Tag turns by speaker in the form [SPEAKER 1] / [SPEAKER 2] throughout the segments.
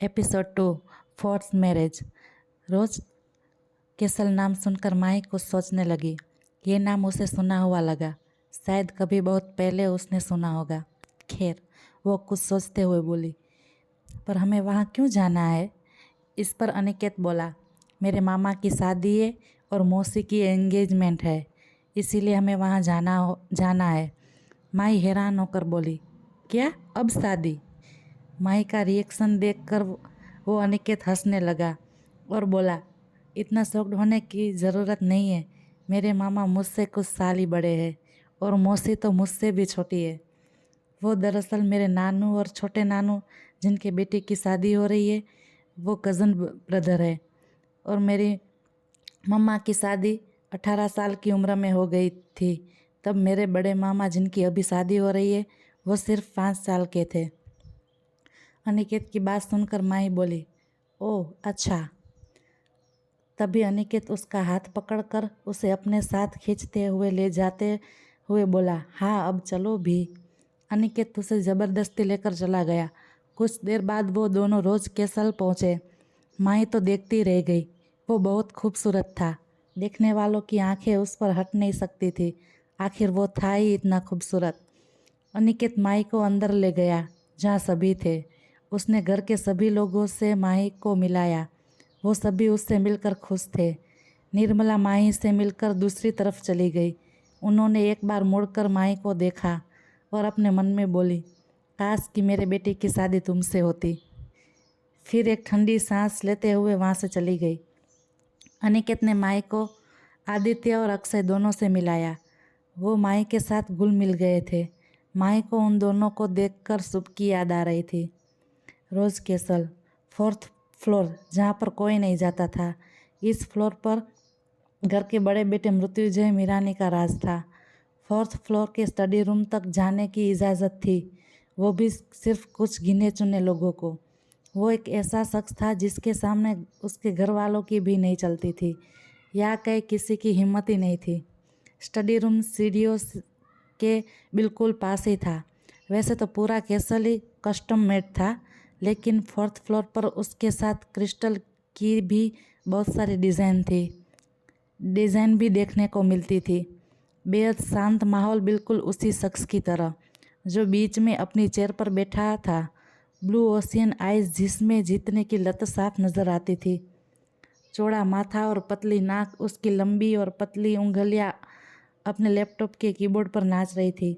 [SPEAKER 1] Episode 2 force marriage. Rose castle नाम सुनकर माही कुछ सोचने लगी। ये नाम उसे सुना हुआ लगा, शायद कभी बहुत पहले उसने सुना होगा। खैर, वो कुछ सोचते हुए बोली, पर हमें वहाँ क्यों जाना है? इस पर अनिकेत बोला, मेरे मामा की शादी है और मौसी की एंगेजमेंट है, इसीलिए हमें वहाँ जाना है। माही हैरान होकर बोली, क्या अब शादी? माही का रिएक्शन देखकर वो अनिकेत हंसने लगा और बोला, इतना शॉक्ड होने की ज़रूरत नहीं है। मेरे मामा मुझसे कुछ साल ही बड़े हैं और मौसी तो मुझसे भी छोटी है। वो दरअसल मेरे नानू और छोटे नानू जिनके बेटी की शादी हो रही है, वो कज़न ब्रदर है। और मेरी मम्मा की शादी 18 साल की उम्र में हो गई थी, तब मेरे बड़े मामा जिनकी अभी शादी हो रही है, वो सिर्फ 5 साल के थे। अनिकेत की बात सुनकर माही बोली, ओह अच्छा। तभी अनिकेत उसका हाथ पकड़कर उसे अपने साथ खींचते हुए ले जाते हुए बोला, हाँ अब चलो भी। अनिकेत उसे ज़बरदस्ती लेकर चला गया। कुछ देर बाद वो दोनों रोज केसल पहुँचे। माही तो देखती रह गई। वो बहुत खूबसूरत था। देखने वालों की आंखें उस पर हट नहीं सकती थी। आखिर वो था ही इतना खूबसूरत। अनिकेत माही को अंदर ले गया जहाँ सभी थे। उसने घर के सभी लोगों से माही को मिलाया। वो सभी उससे मिलकर खुश थे। निर्मला माही से मिलकर दूसरी तरफ चली गई। उन्होंने एक बार मुड़कर माही को देखा और अपने मन में बोली, काश कि मेरे बेटे की शादी तुमसे होती। फिर एक ठंडी सांस लेते हुए वहाँ से चली गई। अनिकेत ने माही को आदित्य और अक्षय दोनों से मिलाया। वो माही के साथ घुल मिल गए थे। माही को उन दोनों को देखकर सुबह की याद आ रही थी। रोज केसल 4th फ्लोर, जहाँ पर कोई नहीं जाता था। इस फ्लोर पर घर के बड़े बेटे मृत्युंजय मीरानी का राज था। 4th फ्लोर के स्टडी रूम तक जाने की इजाज़त थी, वो भी सिर्फ कुछ गिने चुने लोगों को। वो एक ऐसा शख्स था जिसके सामने उसके घर वालों की भी नहीं चलती थी, या कहीं किसी की हिम्मत ही नहीं थी। स्टडी रूम सीढ़ियों के बिल्कुल पास ही था। वैसे तो पूरा कैसल ही कस्टम मेड था, लेकिन 4th फ्लोर पर उसके साथ क्रिस्टल की भी बहुत सारी डिज़ाइन भी देखने को मिलती थी। बेहद शांत माहौल, बिल्कुल उसी शख्स की तरह जो बीच में अपनी चेयर पर बैठा था। ब्लू ओशियन आइज जिसमें जीतने की लत साफ नज़र आती थी। चौड़ा माथा और पतली नाक, उसकी लंबी और पतली उंगलियां अपने लैपटॉप के कीबोर्ड पर नाच रही थी।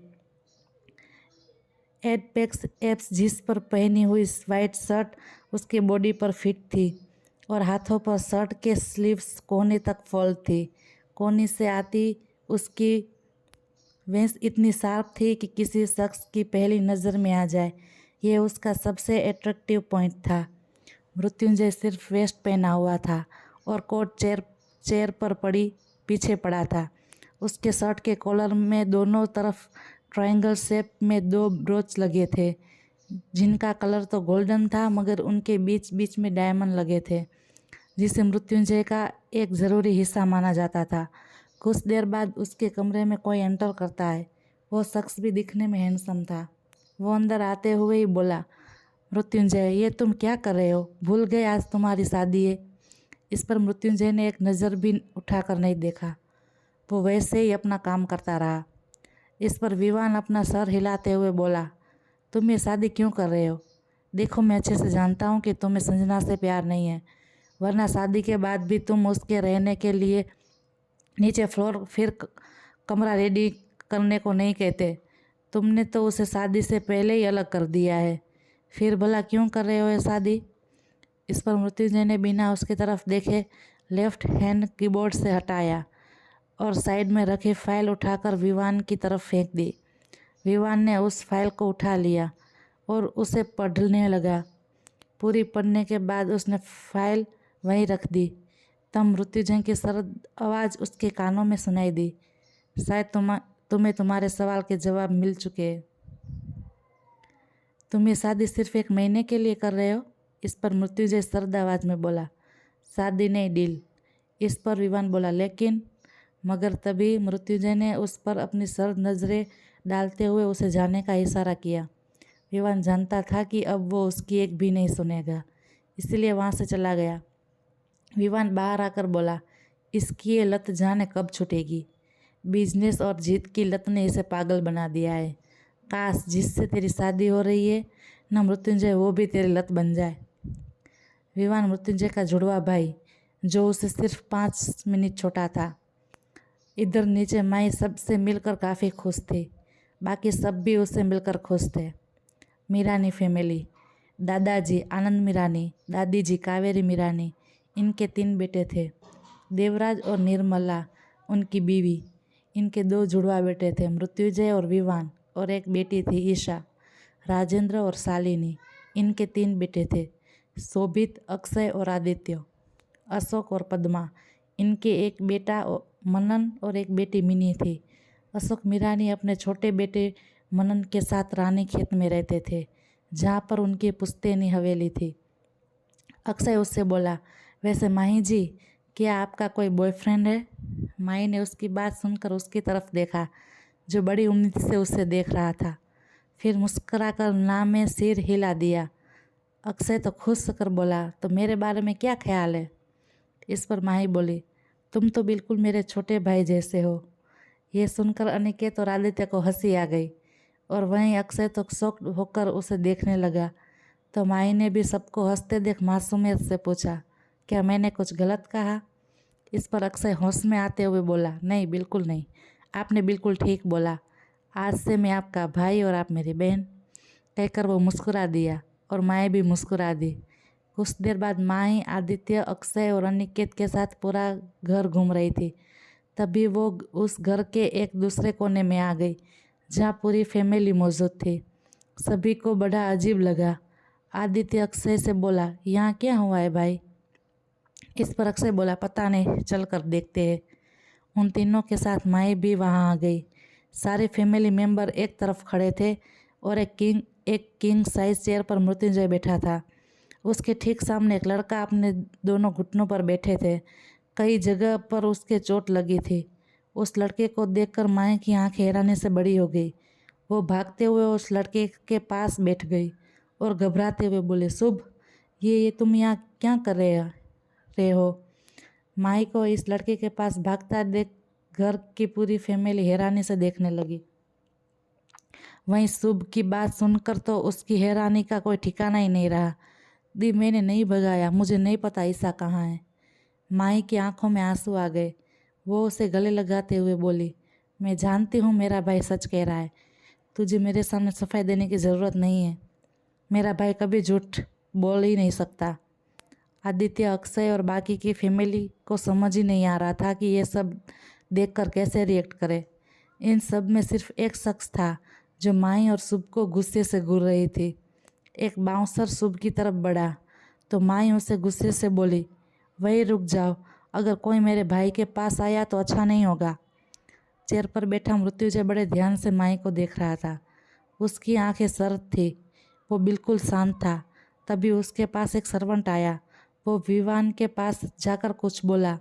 [SPEAKER 1] एडपेक्स एप्स जिस पर पहनी हुई वाइट शर्ट उसके बॉडी पर फिट थी और हाथों पर शर्ट के स्लीव्स कोहनी तक फोल्ड थी। कोहनी से आती उसकी वेंस इतनी शार्प थी कि किसी शख्स की पहली नज़र में आ जाए। ये उसका सबसे अट्रैक्टिव पॉइंट था। मृत्युंजय सिर्फ वेस्ट पहना हुआ था और कोट चेयर पर पड़ी पीछे पड़ा था। उसके शर्ट के कॉलर में दोनों तरफ ट्रायंगल शेप में 2 ब्रोच लगे थे, जिनका कलर तो गोल्डन था, मगर उनके बीच बीच में डायमंड लगे थे, जिसे मृत्युंजय का एक ज़रूरी हिस्सा माना जाता था। कुछ देर बाद उसके कमरे में कोई एंटर करता है। वो शख्स भी दिखने में हैंडसम था। वो अंदर आते हुए ही बोला, मृत्युंजय, ये तुम क्या कर रहे हो? भूल गए आज तुम्हारी शादी है? इस पर मृत्युंजय ने एक नज़र भी उठाकर नहीं देखा। वो वैसे ही अपना काम करता रहा। इस पर विवान अपना सर हिलाते हुए बोला, तुम ये शादी क्यों कर रहे हो? देखो, मैं अच्छे से जानता हूँ कि तुम्हें संजना से प्यार नहीं है, वरना शादी के बाद भी तुम उसके रहने के लिए नीचे फ्लोर फिर कमरा रेडी करने को नहीं कहते। तुमने तो उसे शादी से पहले ही अलग कर दिया है। फिर भला क्यों कर रहे हो ये शादी? इस पर मृत्युंजय ने बिना उसकी तरफ देखे लेफ्ट हैंड कीबोर्ड से हटाया और साइड में रखी फाइल उठाकर विवान की तरफ फेंक दी। विवान ने उस फाइल को उठा लिया और उसे पढ़ने लगा। पूरी पढ़ने के बाद उसने फाइल वहीं रख दी। तब मृत्युंजय की सरद आवाज़ उसके कानों में सुनाई दी, शायद तुम्हें तुम्हारे सवाल के जवाब मिल चुके हैं। तुम ये शादी सिर्फ 1 महीने के लिए कर रहे हो? इस पर मृत्युंजय सर्द आवाज़ में बोला, शादी नहीं, डील। इस पर विवान बोला, लेकिन। मगर तभी मृत्युंजय ने उस पर अपनी सर्द नज़रें डालते हुए उसे जाने का इशारा किया। विवान जानता था कि अब वो उसकी एक भी नहीं सुनेगा। इसीलिए वहाँ से चला गया। विवान बाहर आकर बोला, इसकी ये लत जाने कब छूटेगी। बिजनेस और जीत की लत ने इसे पागल बना दिया है। काश जिससे तेरी शादी हो रही है न मृत्युंजय, वो भी तेरी लत बन जाए। विवान मृत्युंजय का जुड़वा भाई, जो उसे सिर्फ 5 मिनट छोटा था। इधर नीचे माई सबसे मिलकर काफ़ी खुश थी, बाकी सब भी उससे मिलकर खुश थे। मीरानी फैमिली, दादाजी आनंद मीरानी, दादी जी कावेरी मीरानी, इनके 3 बेटे थे, देवराज और निर्मला उनकी बीवी। इनके 2 जुड़वा बेटे थे, मृत्युंजय और विवान, और एक बेटी थी ईशा। राजेंद्र और शालिनी, इनके 3 बेटे थे, शोभित, अक्षय और आदित्य। अशोक और पद्मा, इनके एक बेटा मनन और एक बेटी मिनी थी। अशोक मीरानी अपने छोटे बेटे मनन के साथ रानी खेत में रहते थे, जहाँ पर उनकी पुश्तैनी हवेली थी। अक्षय उससे बोला, वैसे माही जी, क्या आपका कोई बॉयफ्रेंड है? माही ने उसकी बात सुनकर उसकी तरफ देखा, जो बड़ी उम्मीद से उसे देख रहा था। फिर मुस्कुराकर ना में सिर हिला दिया। अक्षय तो खुश होकर बोला, तो मेरे बारे में क्या ख्याल है? इस पर माही बोली, तुम तो बिल्कुल मेरे छोटे भाई जैसे हो। ये सुनकर अनिकेत और आदित्य को हंसी आ गई, और वहीं अक्षय तो शॉक होकर उसे देखने लगा। तो माही ने भी सबको हंसते देख मासूमियत से पूछा, क्या मैंने कुछ गलत कहा? इस पर अक्षय होश में आते हुए बोला, नहीं बिल्कुल नहीं, आपने बिल्कुल ठीक बोला। आज से मैं आपका भाई और आप मेरी बहन। कहकर वो मुस्कुरा दिया और माही भी मुस्कुरा दी। कुछ देर बाद माही आदित्य, अक्षय और अनिकेत के साथ पूरा घर घूम रही थी। तभी वो उस घर के एक दूसरे कोने में आ गई, जहाँ पूरी फैमिली मौजूद थी। सभी को बड़ा अजीब लगा। आदित्य अक्षय से बोला, यहाँ क्या हुआ है भाई? इस पर अक्षय बोला, पता नहीं, चल कर देखते हैं। उन तीनों के साथ माई भी वहाँ आ गई। सारे फैमिली मेंबर एक तरफ खड़े थे और एक किंग साइज चेयर पर मृत्युंजय बैठा था। उसके ठीक सामने एक लड़का अपने दोनों घुटनों पर बैठे थे। कई जगह पर उसके चोट लगी थी। उस लड़के को देखकर माई की आंखें हैरानी से बड़ी हो गई। वो भागते हुए उस लड़के के पास बैठ गई और घबराते हुए बोले, शुभ, ये तुम यहाँ क्या कर रहे हो? माई को इस लड़के के पास भागता देख घर की पूरी फैमिली हैरानी से देखने लगी। वहीं शुभ की बात सुनकर तो उसकी हैरानी का कोई ठिकाना ही नहीं रहा। दी, मैंने नहीं भगाया, मुझे नहीं पता ईसा कहाँ है। माई की आंखों में आंसू आ गए। वो उसे गले लगाते हुए बोली, मैं जानती हूँ मेरा भाई सच कह रहा है, तुझे मेरे सामने सफाई देने की ज़रूरत नहीं है। मेरा भाई कभी झूठ बोल ही नहीं सकता। आदित्य, अक्षय और बाकी की फैमिली को समझ ही नहीं आ रहा था कि ये सब देखकर कैसे रिएक्ट करे। इन सब में सिर्फ एक शख्स था जो माई और शुभ को गुस्से से घूर रही थी। एक बाउंसर शुभ की तरफ बढ़ा तो माई उसे गुस्से से बोली, वही रुक जाओ, अगर कोई मेरे भाई के पास आया तो अच्छा नहीं होगा। चेयर पर बैठा मृत्युंजय बड़े ध्यान से माई को देख रहा था। उसकी आंखें सर्द थी, वो बिल्कुल शांत था। तभी उसके पास एक सर्वेंट आया। वो विवान के पास जाकर कुछ बोला,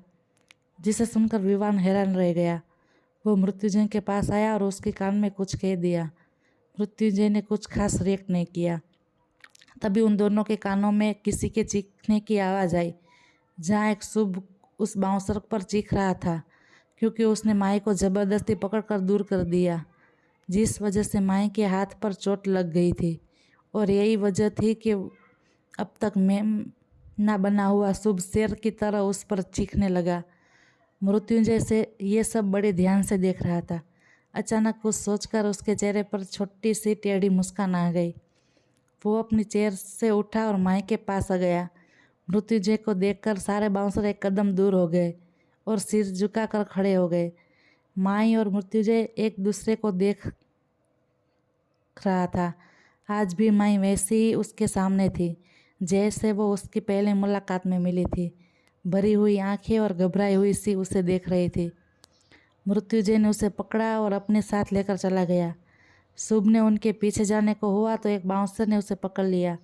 [SPEAKER 1] जिसे सुनकर विवान हैरान रह गया। वो मृत्युंजय के पास आया और उसके कान में कुछ कह दिया। मृत्युंजय ने कुछ खास रिएक्ट नहीं किया। तभी उन दोनों के कानों में किसी के चीखने की आवाज़ आई, जहाँ एक शुभ उस बाउंसर पर चीख रहा था, क्योंकि उसने माई को ज़बरदस्ती पकड़कर दूर कर दिया, जिस वजह से माई के हाथ पर चोट लग गई थी। और यही वजह थी कि अब तक मेम ना बना हुआ शुभ शेर की तरह उस पर चीखने लगा। मृत्युंजय से ये सब बड़े ध्यान से देख रहा था। अचानक कुछ सोचकर उसके चेहरे पर छोटी सी टेढ़ी मुस्कान आ गई। वो अपनी चेयर से उठा और माई के पास आ गया। मृत्युंजय को देखकर सारे बाउंसर एक कदम दूर हो गए और सिर झुकाकर खड़े हो गए। माई और मृत्युंजय एक दूसरे को देख रहा था। आज भी माई वैसी ही उसके सामने थी, जैसे वो उसकी पहले मुलाकात में मिली थी। भरी हुई आंखें और घबराई हुई सी उसे देख रही थी। मृत्युंजय ने उसे पकड़ा और अपने साथ लेकर चला गया। शुभ ने उनके पीछे जाने को हुआ तो एक बाउंसर ने उसे पकड़ लिया।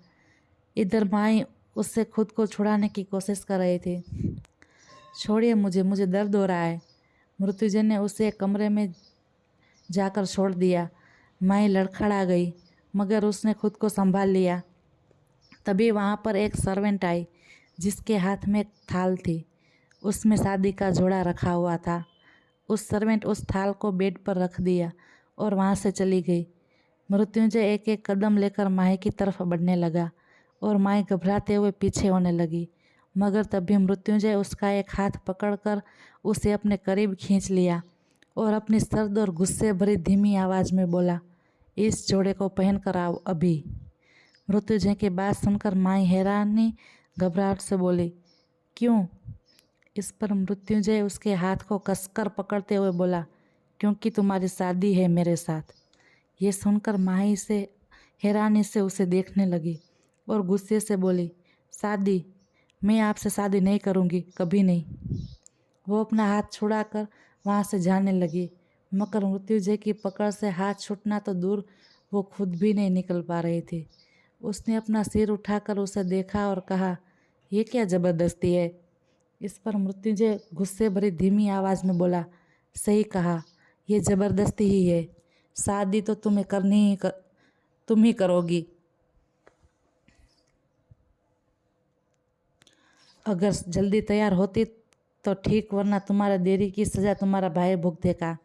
[SPEAKER 1] इधर माई उससे खुद को छुड़ाने की कोशिश कर रही थी। छोड़िए मुझे, मुझे दर्द हो रहा है। मृत्युंजय ने उसे एक कमरे में जाकर छोड़ दिया। माई लड़खड़ा गई, मगर उसने खुद को संभाल लिया। तभी वहाँ पर एक सर्वेंट आई जिसके हाथ में एक थाल थी। उसमें शादी का जोड़ा रखा हुआ था। उस सर्वेंट उस थाल को बेड पर रख दिया और वहाँ से चली गई। मृत्युंजय एक एक कदम लेकर माही की तरफ बढ़ने लगा और माही घबराते हुए पीछे होने लगी, मगर तभी मृत्युंजय उसका एक हाथ पकड़कर उसे अपने करीब खींच लिया और अपनी सर्द और गुस्से भरी धीमी आवाज़ में बोला, इस जोड़े को पहन कर आओ अभी। मृत्युंजय की बात सुनकर माई हैरानी घबराहट से बोली, क्यों? इस पर मृत्युंजय उसके हाथ को कसकर पकड़ते हुए बोला, क्योंकि तुम्हारी शादी है मेरे साथ। ये सुनकर माही से हैरानी से उसे देखने लगी और गुस्से से बोली, शादी? मैं आपसे शादी नहीं करूँगी, कभी नहीं। वो अपना हाथ छुड़ाकर वहाँ से जाने लगी, मगर मृत्युंजय की पकड़ से हाथ छूटना तो दूर, वो खुद भी नहीं निकल पा रही थी। उसने अपना सिर उठाकर उसे देखा और कहा, ये क्या ज़बरदस्ती है? इस पर मृत्युंजय गुस्से भरी धीमी आवाज़ में बोला, सही कहा, ये ज़बरदस्ती ही है। शादी तो तुम ही करोगी। अगर जल्दी तैयार होती तो ठीक, वरना तुम्हारा देरी की सज़ा तुम्हारा भाई भुगतेगा।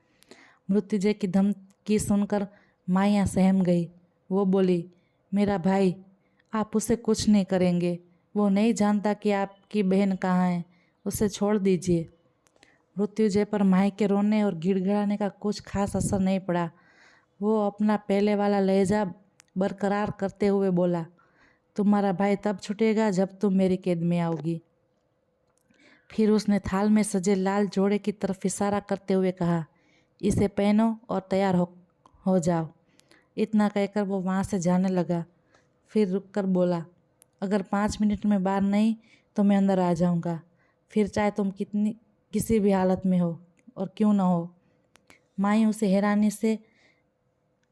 [SPEAKER 1] मृत्युंजय की धमकी सुनकर माया सहम गई। वो बोली, मेरा भाई, आप उसे कुछ नहीं करेंगे। वो नहीं जानता कि आपकी बहन कहाँ है, उसे छोड़ दीजिए। मृत्युंजय पर माही के रोने और गिड़गिड़ाने का कुछ खास असर नहीं पड़ा। वो अपना पहले वाला लहजा बरकरार करते हुए बोला, तुम्हारा भाई तब छूटेगा जब तुम मेरी कैद में आओगी। फिर उसने थाल में सजे लाल जोड़े की तरफ इशारा करते हुए कहा, इसे पहनो और तैयार हो जाओ। इतना कहकर वो वहाँ से जाने लगा। फिर रुककर बोला, अगर 5 मिनट में बाहर नहीं तो मैं अंदर आ जाऊँगा, फिर चाहे तुम किसी भी हालत में हो और क्यों ना हो। माई उसे हैरानी से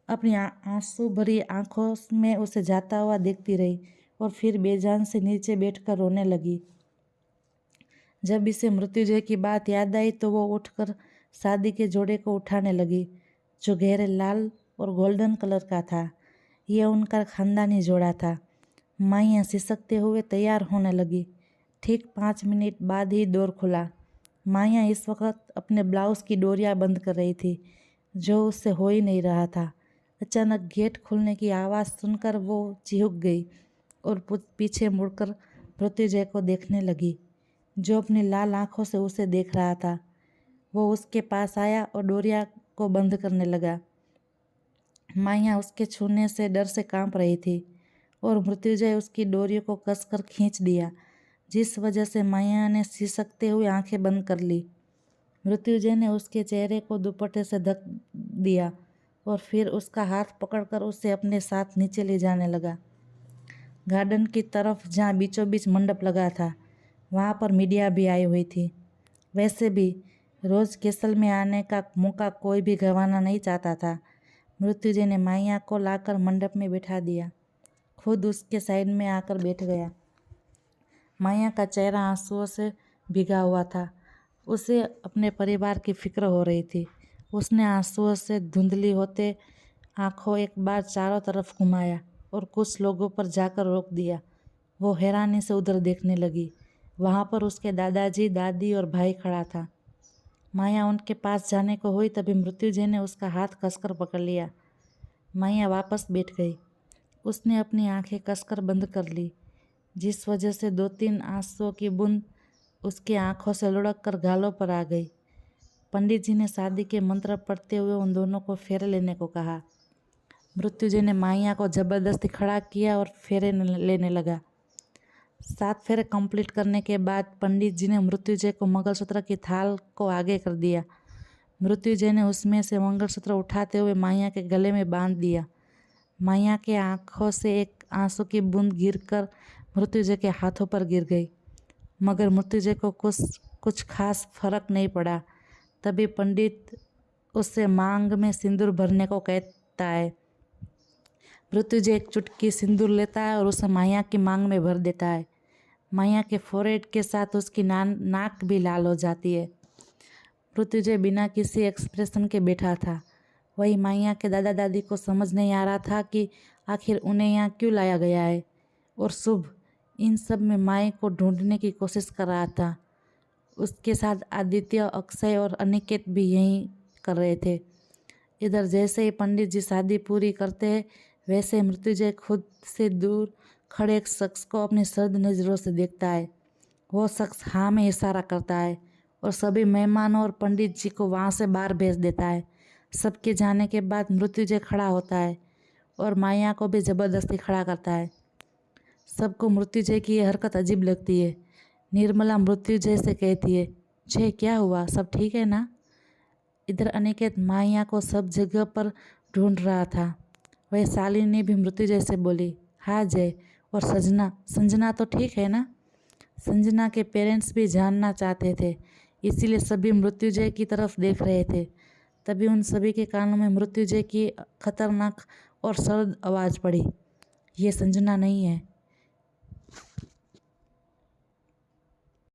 [SPEAKER 1] अपनी आंसू भरी आंखों में उसे जाता हुआ देखती रही और फिर बेजान से नीचे बैठकर रोने लगी। जब इसे मृत्युंजय की बात याद आई तो वो उठकर शादी के जोड़े को उठाने लगी, जो गहरे लाल और गोल्डन कलर का था। यह उनका खानदानी जोड़ा था। माइयाँ सिसकते हुए तैयार होने लगी। ठीक 5 मिनट बाद ही डोर खुला। माइयाँ इस वक्त अपने ब्लाउज़ की डोरियाँ बंद कर रही थी, जो उससे हो ही नहीं रहा था। अचानक गेट खुलने की आवाज़ सुनकर वो चिहुक गई और पीछे मुड़कर मृत्युंजय को देखने लगी, जो अपनी लाल आंखों से उसे देख रहा था। वो उसके पास आया और डोरिया को बंद करने लगा। माइया उसके छूने से डर से कांप रही थी और मृत्युंजय उसकी डोरियों को कसकर खींच दिया, जिस वजह से माइया ने सिसकते हुए आंखें बंद कर ली। मृत्युंजय ने उसके चेहरे को दुपट्टे से ढक दिया और फिर उसका हाथ पकड़कर उसे अपने साथ नीचे ले जाने लगा, गार्डन की तरफ जहाँ बीचों बीच मंडप लगा था। वहाँ पर मीडिया भी आई हुई थी। वैसे भी रोज़ कैसल में आने का मौका कोई भी गंवाना नहीं चाहता था। मृत्युंजय ने माइया को लाकर मंडप में बिठा दिया, खुद उसके साइड में आकर बैठ गया। माइया का चेहरा आंसुओं से भीगा हुआ था। उसे अपने परिवार की फिक्र हो रही थी। उसने आंसुओं से धुंधली होते आंखों एक बार चारों तरफ घुमाया और कुछ लोगों पर जाकर रोक दिया। वो हैरानी से उधर देखने लगी। वहाँ पर उसके दादाजी, दादी और भाई खड़ा था। माया उनके पास जाने को हुई तभी मृत्युंजय ने उसका हाथ कसकर पकड़ लिया। माया वापस बैठ गई। उसने अपनी आंखें कसकर बंद कर ली, जिस वजह से 2-3 आंसुओं की बूंद उसकी आंखों से लुढ़क कर गालों पर आ गई। पंडित जी ने शादी के मंत्र पढ़ते हुए उन दोनों को फेरे लेने को कहा। मृत्युंजय ने माइया को जबरदस्ती खड़ा किया और फेरे लेने लगा। 7 फेरे कंप्लीट करने के बाद पंडित जी ने मृत्युंजय को मंगलसूत्र की थाल को आगे कर दिया। मृत्युंजय ने उसमें से मंगलसूत्र उठाते हुए माइया के गले में बांध दिया। माइया के आंखों से एक आंसू की बूंद गिरकर मृत्युंजय के हाथों पर गिर गई, मगर मृत्युंजय को कुछ खास फर्क नहीं पड़ा। तभी पंडित उससे मांग में सिंदूर भरने को कहता है। मृत्युंजय एक चुटकी सिंदूर लेता है और उसे माइया की मांग में भर देता है। माइया के फोरहेड के साथ उसकी नाक भी लाल हो जाती है। मृत्युंजय बिना किसी एक्सप्रेशन के बैठा था। वही माइया के दादा दादी को समझ नहीं आ रहा था कि आखिर उन्हें यहाँ क्यों लाया गया है। और शुभ, इन सब में माई को ढूंढने की कोशिश कर रहा था। उसके साथ आदित्य, अक्षय और अनिकेत भी यही कर रहे थे। इधर जैसे ही पंडित जी शादी पूरी करते हैं, वैसे मृत्युंजय खुद से दूर खड़े एक शख्स को अपनी सर्द नज़रों से देखता है। वो शख्स हाँ में इशारा करता है और सभी मेहमानों और पंडित जी को वहाँ से बाहर भेज देता है। सबके जाने के बाद मृत्युंजय खड़ा होता है और माया को भी ज़बरदस्ती खड़ा करता है। सबको मृत्युंजय की ये हरकत अजीब लगती है। निर्मला मृत्युंजय से कहती है, जय क्या हुआ, सब ठीक है ना? इधर अनिकेत माया को सब जगह पर ढूंढ रहा था। वह शालिनी भी मृत्युंजय से बोली, हाँ जय, और संजना तो ठीक है ना? संजना के पेरेंट्स भी जानना चाहते थे, इसीलिए सभी मृत्युंजय की तरफ देख रहे थे। तभी उन सभी के कानों में मृत्युंजय की खतरनाक और सर्द आवाज़ पड़ी, ये संजना नहीं है।